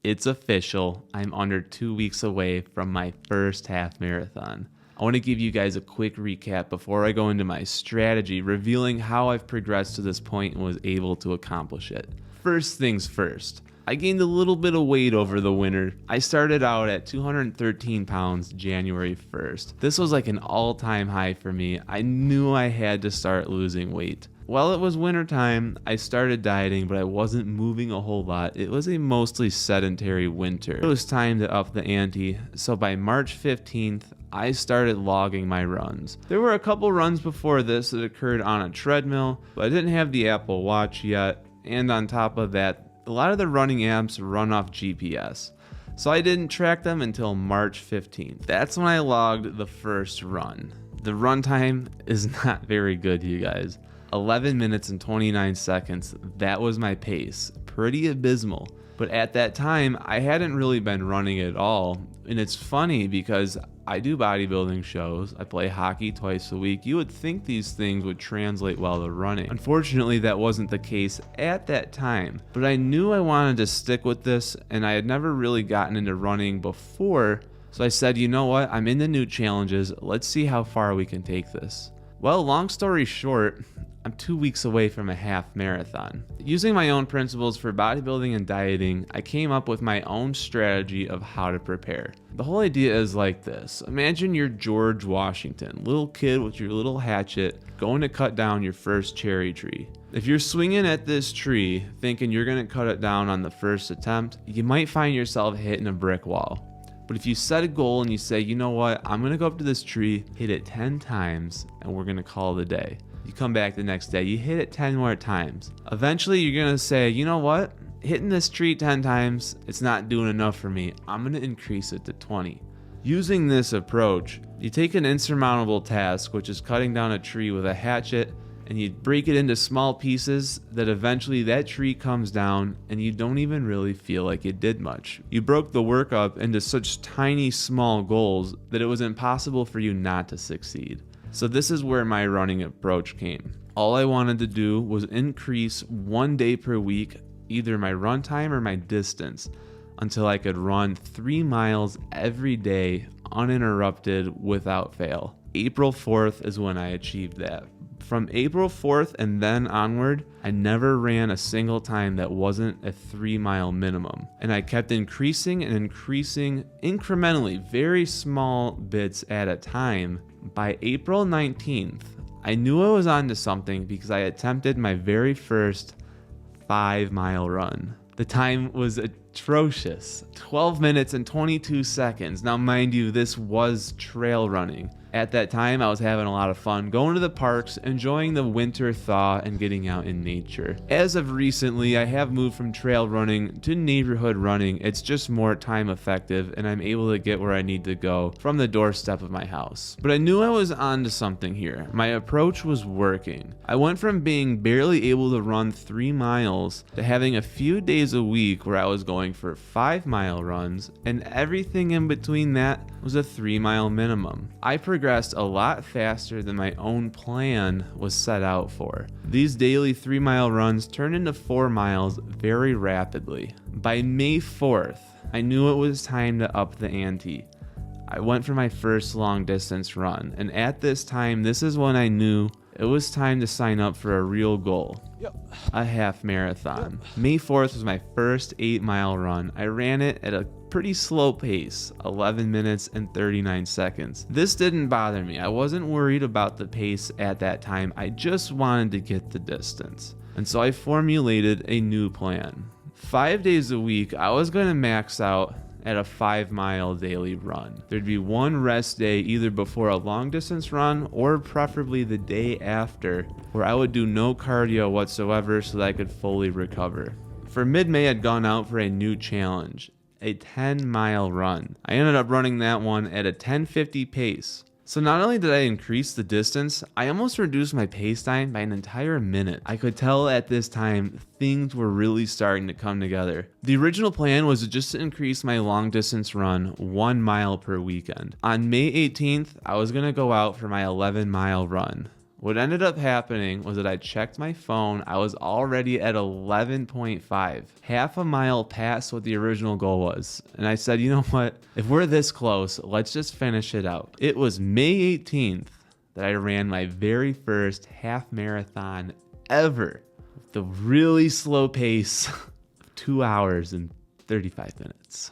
It's official. I'm under 2 weeks away from my first half marathon. I want to give you guys a quick recap before I go into my strategy, revealing how I've progressed to this point and was able to accomplish it. First things first, I gained a little bit of weight over the winter. I started out at 213 pounds January 1st. This was like an all-time high for me. I knew I had to start losing weight. While it was wintertime, I started dieting, but I wasn't moving a whole lot. It was a mostly sedentary winter. It was time to up the ante, so by March 15th, I started logging my runs. There were a couple runs before this that occurred on a treadmill, but I didn't have the Apple Watch yet, and on top of that, a lot of the running apps run off GPS. So I didn't track them until March 15th. That's when I logged the first run. The run time is not very good, you guys. 11 minutes and 29 seconds, that was my pace. Pretty abysmal. But at that time, I hadn't really been running at all. And it's funny because I do bodybuilding shows, I play hockey twice a week. You would think these things would translate well to running. Unfortunately, that wasn't the case at that time. But I knew I wanted to stick with this, and I had never really gotten into running before. So I said, you know what, I'm into new challenges. Let's see how far we can take this. Well, long story short, I'm 2 weeks away from a half marathon. Using my own principles for bodybuilding and dieting, I came up with my own strategy of how to prepare. The whole idea is like this. Imagine you're George Washington, little kid with your little hatchet, going to cut down your first cherry tree. If you're swinging at this tree, thinking you're gonna cut it down on the first attempt, you might find yourself hitting a brick wall. But if you set a goal and you say, you know what, I'm gonna go up to this tree, hit it 10 times, and we're gonna call it a day. You come back the next day, you hit it 10 more times. Eventually you're gonna say, you know what, hitting this tree 10 times, it's not doing enough for me. I'm gonna increase it to 20. Using this approach, you take an insurmountable task, which is cutting down a tree with a hatchet, and you break it into small pieces that eventually that tree comes down and you don't even really feel like it did much. You broke the work up into such tiny small goals that it was impossible for you not to succeed. So this is where my running approach came. All I wanted to do was increase 1 day per week, either my run time or my distance, until I could run 3 miles every day uninterrupted without fail. April 4th is when I achieved that. From April 4th and then onward, I never ran a single time that wasn't a 3 mile minimum. And I kept increasing and increasing incrementally, very small bits at a time. By April 19th, I knew I was onto something because I attempted my very first 5 mile run. The time was atrocious, 12 minutes and 22 seconds. Now mind you, this was trail running. At that time, I was having a lot of fun going to the parks, enjoying the winter thaw, and getting out in nature. As of recently, I have moved from trail running to neighborhood running. It's just more time effective, and I'm able to get where I need to go from the doorstep of my house. But I knew I was onto something here. My approach was working. I went from being barely able to run 3 miles to having a few days a week where I was going for 5 mile runs, and everything in between that was a 3 mile minimum. I progressed a lot faster than my own plan was set out for. These daily 3 mile runs turned into 4 miles very rapidly. By May 4th, I knew it was time to up the ante. I went for my first long distance run, and at this time, this is when I knew it was time to sign up for a real goal. A half marathon. May 4th was my first 8 mile run. I ran it at a pretty slow pace, 11 minutes and 39 seconds. This didn't bother me. I wasn't worried about the pace at that time. I just wanted to get the distance. And so I formulated a new plan. 5 days a week, I was going to max out at a 5 mile daily run. There'd be one rest day either before a long distance run or preferably the day after, where I would do no cardio whatsoever so that I could fully recover. For mid-May, I'd gone out for a new challenge, a 10 mile run. I ended up running that one at a 10:50 pace. So not only did I increase the distance, I almost reduced my pace time by an entire minute. I could tell at this time things were really starting to come together. The original plan was just to increase my long distance run 1 mile per weekend. On May 18th, I was gonna go out for my 11 mile run. What ended up happening was that I checked my phone. I was already at 11.5, half a mile past what the original goal was. And I said, you know what? If we're this close, let's just finish it out. It was May 18th that I ran my very first half marathon ever with the really slow pace of 2 hours and 35 minutes.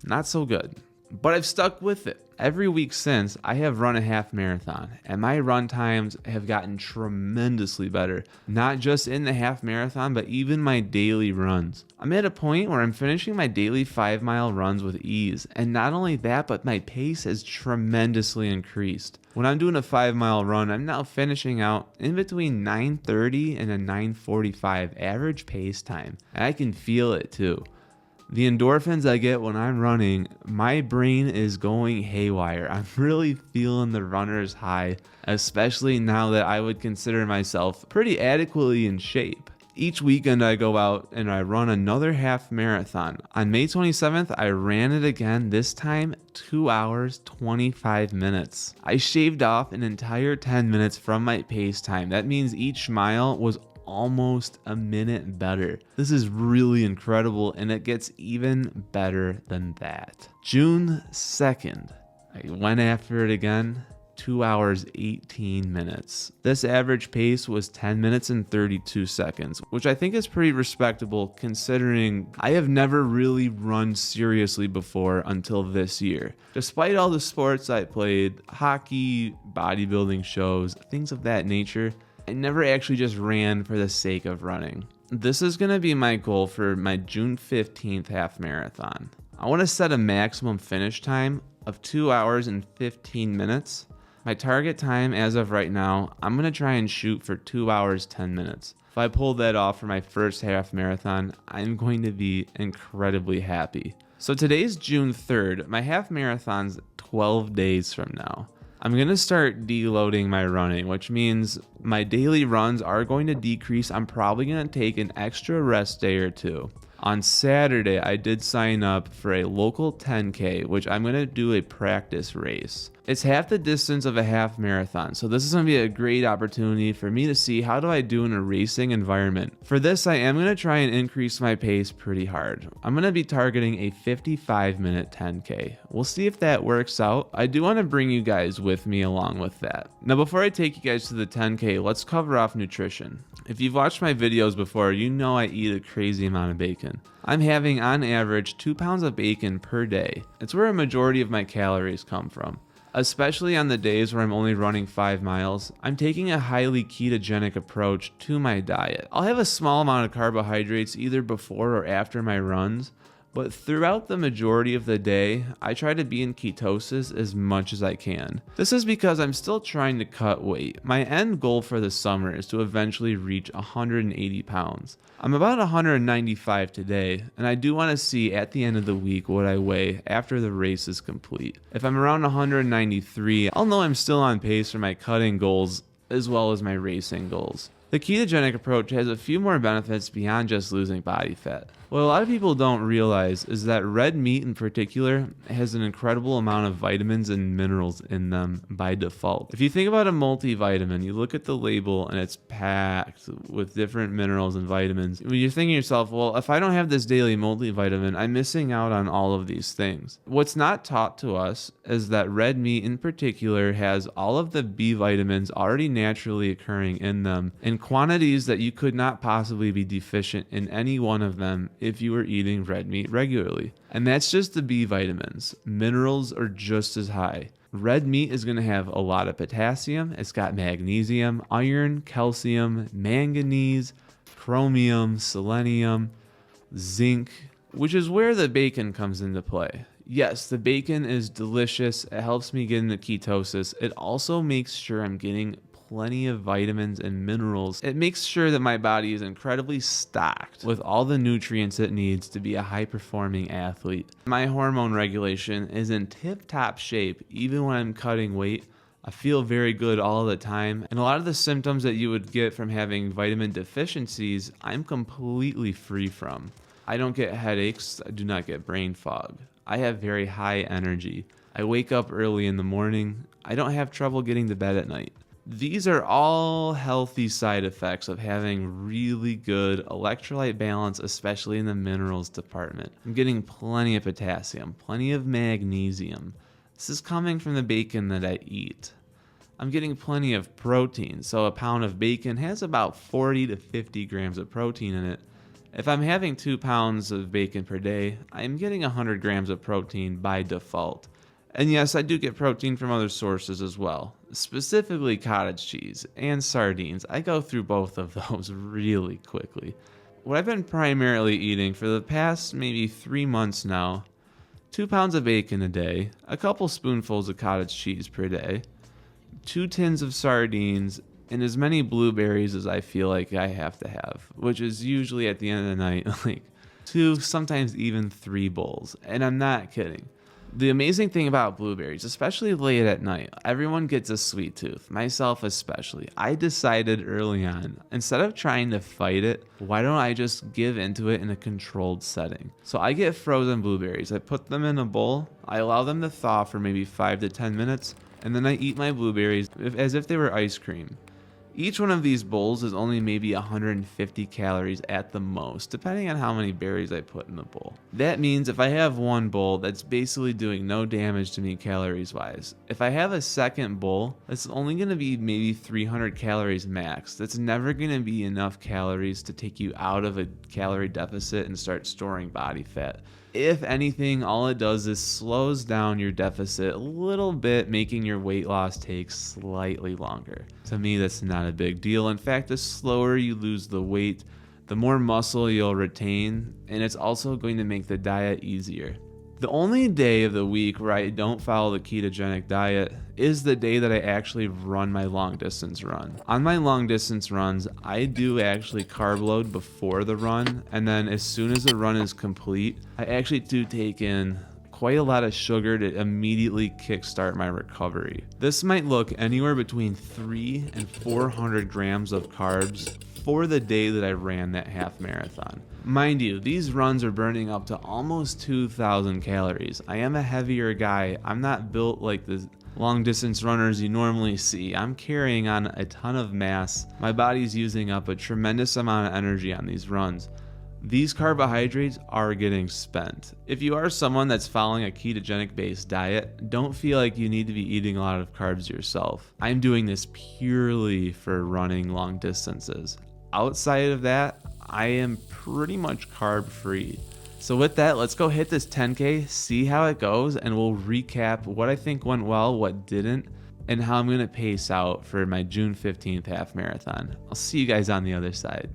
Not so good, but I've stuck with it. Every week since, I have run a half marathon, and my run times have gotten tremendously better. Not just in the half marathon, but even my daily runs. I'm at a point where I'm finishing my daily 5-mile runs with ease, and not only that, but my pace has tremendously increased. When I'm doing a 5-mile run, I'm now finishing out in between 9:30 and a 9:45 average pace time, and I can feel it too. The endorphins I get when I'm running, my brain is going haywire. I'm really feeling the runner's high, especially now that I would consider myself pretty adequately in shape. Each weekend I go out and I run another half marathon. On May 27th, I ran it again, this time 2 hours, 25 minutes. I shaved off an entire 10 minutes from my pace time. That means each mile was almost a minute better. This is really incredible, and it gets even better than that. June 2nd, I went after it again, 2 hours, 18 minutes. This average pace was 10 minutes and 32 seconds, which I think is pretty respectable considering I have never really run seriously before until this year. Despite all the sports I played, hockey, bodybuilding shows, things of that nature, I never actually just ran for the sake of running. This is going to be my goal for my June 15th half marathon. I want to set a maximum finish time of 2 hours and 15 minutes. My target time as of right now, I'm going to try and shoot for 2 hours, 10 minutes. If I pull that off for my first half marathon, I'm going to be incredibly happy. So today's June 3rd, my half marathon's 12 days from now. I'm going to start deloading my running, which means my daily runs are going to decrease. I'm probably going to take an extra rest day or two. On Saturday, I did sign up for a local 10K, which I'm going to do a practice race. It's half the distance of a half marathon, so this is going to be a great opportunity for me to see how do I do in a racing environment. For this, I am going to try and increase my pace pretty hard. I'm going to be targeting a 55-minute 10K. We'll see if that works out. I do want to bring you guys with me along with that. Now, before I take you guys to the 10K, let's cover off nutrition. If you've watched my videos before, you know I eat a crazy amount of bacon. I'm having on average 2 pounds of bacon per day. It's where a majority of my calories come from. Especially on the days where I'm only running 5 miles, I'm taking a highly ketogenic approach to my diet. I'll have a small amount of carbohydrates either before or after my runs, but throughout the majority of the day, I try to be in ketosis as much as I can. This is because I'm still trying to cut weight. My end goal for the summer is to eventually reach 180 pounds. I'm about 195 today, and I do want to see at the end of the week what I weigh after the race is complete. If I'm around 193, I'll know I'm still on pace for my cutting goals as well as my racing goals. The ketogenic approach has a few more benefits beyond just losing body fat. What a lot of people don't realize is that red meat in particular has an incredible amount of vitamins and minerals in them by default. If you think about a multivitamin, you look at the label and it's packed with different minerals and vitamins. When you're thinking to yourself, well, if I don't have this daily multivitamin, I'm missing out on all of these things. What's not taught to us is that red meat in particular has all of the B vitamins already naturally occurring in them in quantities that you could not possibly be deficient in any one of them if you were eating red meat regularly. And that's just the B vitamins. Minerals are just as high. Red meat is going to have a lot of potassium. It's got magnesium, iron, calcium, manganese, chromium, selenium, zinc, which is where the bacon comes into play. Yes, the bacon is delicious. It helps me get into ketosis. It also makes sure I'm getting plenty of vitamins and minerals. It makes sure that my body is incredibly stocked with all the nutrients it needs to be a high-performing athlete. My hormone regulation is in tip-top shape even when I'm cutting weight. I feel very good all the time, and a lot of the symptoms that you would get from having vitamin deficiencies, I'm completely free from. I don't get headaches. I do not get brain fog. I have very high energy. I wake up early in the morning. I don't have trouble getting to bed at night. These are all healthy side effects of having really good electrolyte balance, especially in the minerals department. I'm getting plenty of potassium, plenty of magnesium. This is coming from the bacon that I eat. I'm getting plenty of protein, so a pound of bacon has about 40 to 50 grams of protein in it. If I'm having 2 pounds of bacon per day, I'm getting 100 grams of protein by default. And yes, I do get protein from other sources as well, specifically cottage cheese and sardines. I go through both of those really quickly. What I've been primarily eating for the past maybe 3 months now, 2 pounds of bacon a day, a couple spoonfuls of cottage cheese per day, 2 tins of sardines, and as many blueberries as I feel like I have to have, which is usually at the end of the night, like 2, sometimes even 3 bowls. And I'm not kidding. The amazing thing about blueberries, especially late at night, everyone gets a sweet tooth, myself especially. I decided early on, instead of trying to fight it, why don't I just give into it in a controlled setting? So I get frozen blueberries. I put them in a bowl. I allow them to thaw for maybe 5 to 10 minutes, and then I eat my blueberries as if they were ice cream. Each one of these bowls is only maybe 150 calories at the most, depending on how many berries I put in the bowl. That means if I have one bowl, that's basically doing no damage to me calories wise. If I have a second bowl, that's only going to be maybe 300 calories max. That's never going to be enough calories to take you out of a calorie deficit and start storing body fat. If anything, all it does is slows down your deficit a little bit, making your weight loss take slightly longer. To me, that's not a big deal. In fact, the slower you lose the weight, the more muscle you'll retain, and it's also going to make the diet easier. The only day of the week where I don't follow the ketogenic diet is the day that I actually run my long distance run. On my long distance runs, I do actually carb load before the run, and then as soon as the run is complete, I actually do take in quite a lot of sugar to immediately kickstart my recovery. This might look anywhere between 300 and 400 grams of carbs for the day that I ran that half marathon. Mind you, these runs are burning up to almost 2,000 calories. I am a heavier guy. I'm not built like the long distance runners you normally see. I'm carrying on a ton of mass. My body's using up a tremendous amount of energy on these runs. These carbohydrates are getting spent. If you are someone that's following a ketogenic based diet, don't feel like you need to be eating a lot of carbs yourself. I'm doing this purely for running long distances. Outside of that, I am pretty much carb free. So with that, let's go hit this 10K, see how it goes, and we'll recap what I think went well, what didn't, and how I'm going to pace out for my June 15th half marathon. I'll see you guys on the other side.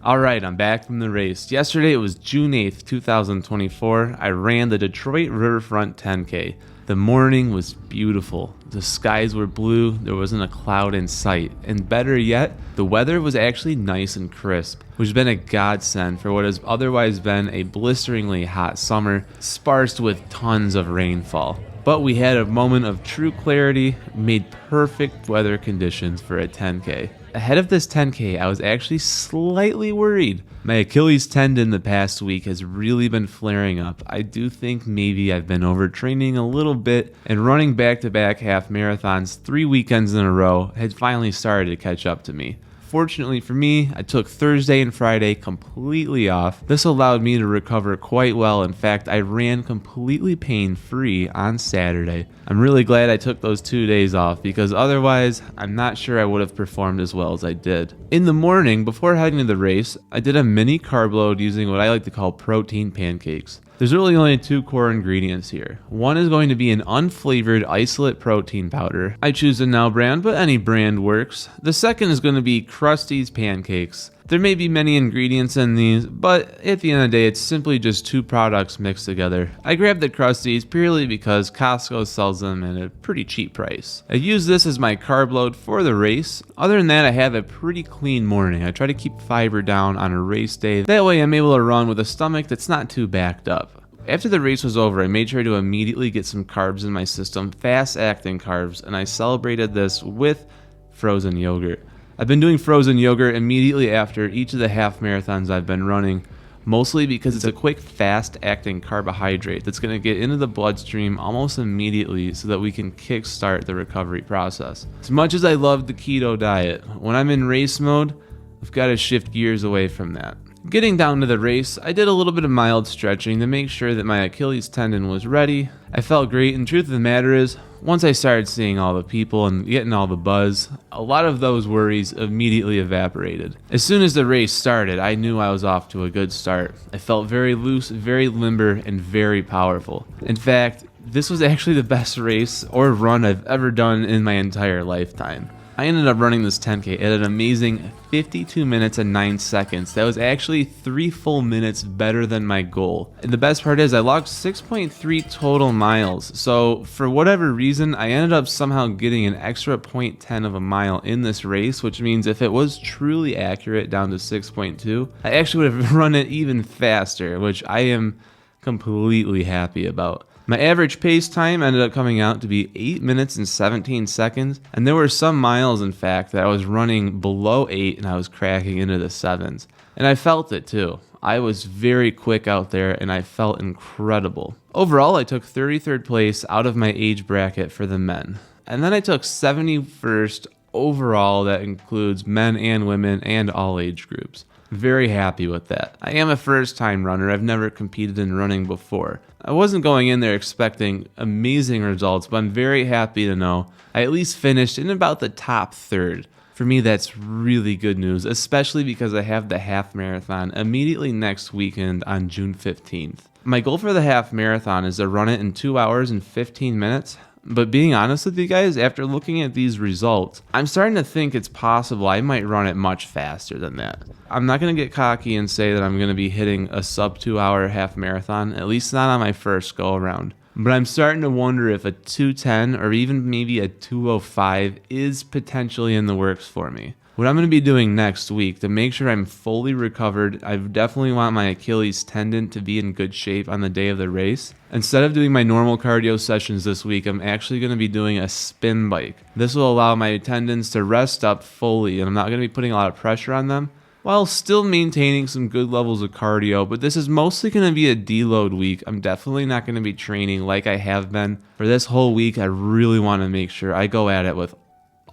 All right, I'm back from the race. Yesterday it was June 8th, 2024. I ran the Detroit RiverFront 10K. The morning was beautiful. The skies were blue. There wasn't a cloud in sight. And better yet, the weather was actually nice and crisp, which has been a godsend for what has otherwise been a blisteringly hot summer, sparse with tons of rainfall. But we had a moment of true clarity, made perfect weather conditions for a 10K. Ahead of this 10K, I was actually slightly worried. My Achilles tendon the past week has really been flaring up. I do think maybe I've been overtraining a little bit, and running back-to-back half marathons 3 weekends in a row had finally started to catch up to me. Fortunately for me, I took Thursday and Friday completely off. This allowed me to recover quite well. In fact, I ran completely pain-free on Saturday. I'm really glad I took those 2 days off because otherwise, I'm not sure I would have performed as well as I did. In the morning, before heading to the race, I did a mini carb load using what I like to call protein pancakes. There's really only 2 core ingredients here. One is going to be an unflavored isolate protein powder. I choose a Now brand, but any brand works. The second is going to be Krusty's pancakes. There may be many ingredients in these, but at the end of the day, it's simply just 2 products mixed together. I grabbed the Krusty's purely because Costco sells them at a pretty cheap price. I use this as my carb load for the race. Other than that, I have a pretty clean morning. I try to keep fiber down on a race day. That way I'm able to run with a stomach that's not too backed up. After the race was over, I made sure to immediately get some carbs in my system, fast-acting carbs, and I celebrated this with frozen yogurt. I've been doing frozen yogurt immediately after each of the half marathons I've been running. mostly because it's a quick, fast-acting carbohydrate that's going to get into the bloodstream almost immediately so that we can kickstart the recovery process. As much as I love the keto diet, when I'm in race mode, I've got to shift gears away from that. Getting down to the race, I did a little bit of mild stretching to make sure that my Achilles tendon was ready. I felt great, and truth of the matter is, once I started seeing all the people and getting all the buzz, a lot of those worries immediately evaporated. As soon as the race started, I knew I was off to a good start. I felt very loose, very limber, and very powerful. In fact, this was actually the best race or run I've ever done in my entire lifetime. I ended up running this 10K at an amazing 52 minutes and 9 seconds. That was actually 3 full minutes better than my goal. And the best part is I logged 6.3 total miles. So for whatever reason, I ended up somehow getting an extra 0.10 of a mile in this race, which means if it was truly accurate down to 6.2, I actually would have run it even faster, which I am completely happy about. My average pace time ended up coming out to be 8 minutes and 17 seconds, and there were some miles, in fact, that I was running below 8 and I was cracking into the 7s. And I felt it too. I was very quick out there and I felt incredible. Overall, I took 33rd place out of my age bracket for the men. And then I took 71st overall, that includes men and women and all age groups. Very happy with that. I am a first-time runner. I've never competed in running before. I wasn't going in there expecting amazing results, but I'm very happy to know I at least finished in about the top third. For me, that's really good news, especially because I have the half marathon immediately next weekend on June 15th. My goal for the half marathon is to run it in 2 hours and 15 minutes. But being honest with you guys, after looking at these results, I'm starting to think it's possible I might run it much faster than that. I'm not going to get cocky and say that I'm going to be hitting a sub 2 hour half marathon, at least not on my first go around. But I'm starting to wonder if a 2:10 or even maybe a 2:05 is potentially in the works for me. What I'm going to be doing next week to make sure I'm fully recovered, I definitely want my Achilles tendon to be in good shape on the day of the race. Instead of doing my normal cardio sessions this week, I'm actually going to be doing a spin bike. This will allow my tendons to rest up fully, and I'm not going to be putting a lot of pressure on them, while still maintaining some good levels of cardio. But this is mostly going to be a deload week. I'm definitely not going to be training like I have been. For this whole week, I really want to make sure I go at it with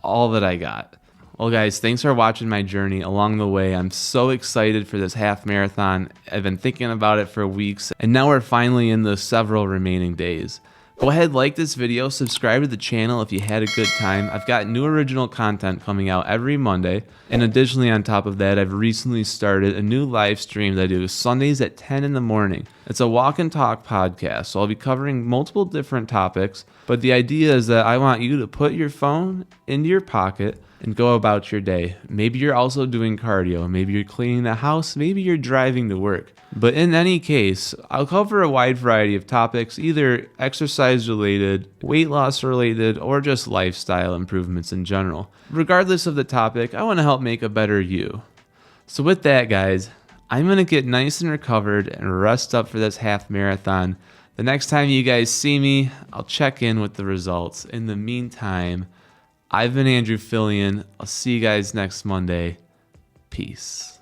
all that I got. Well, guys, thanks for watching my journey along the way. I'm so excited for this half marathon. I've been thinking about it for weeks, and now we're finally in the several remaining days. Go ahead, like this video, subscribe to the channel if you had a good time. I've got new original content coming out every Monday. And additionally, on top of that, I've recently started a new live stream that I do Sundays at 10 in the morning. It's a walk and talk podcast, so I'll be covering multiple different topics. But the idea is that I want you to put your phone into your pocket and go about your day. Maybe you're also doing cardio, maybe you're cleaning the house, maybe you're driving to work. But in any case, I'll cover a wide variety of topics, either exercise related, weight loss related, or just lifestyle improvements in general. Regardless of the topic, I want to help make a better you. So with that, guys, I'm going to get nice and recovered and rest up for this half marathon. The next time you guys see me, I'll check in with the results. In the meantime, I've been Andrew Fillion. I'll see you guys next Monday. Peace.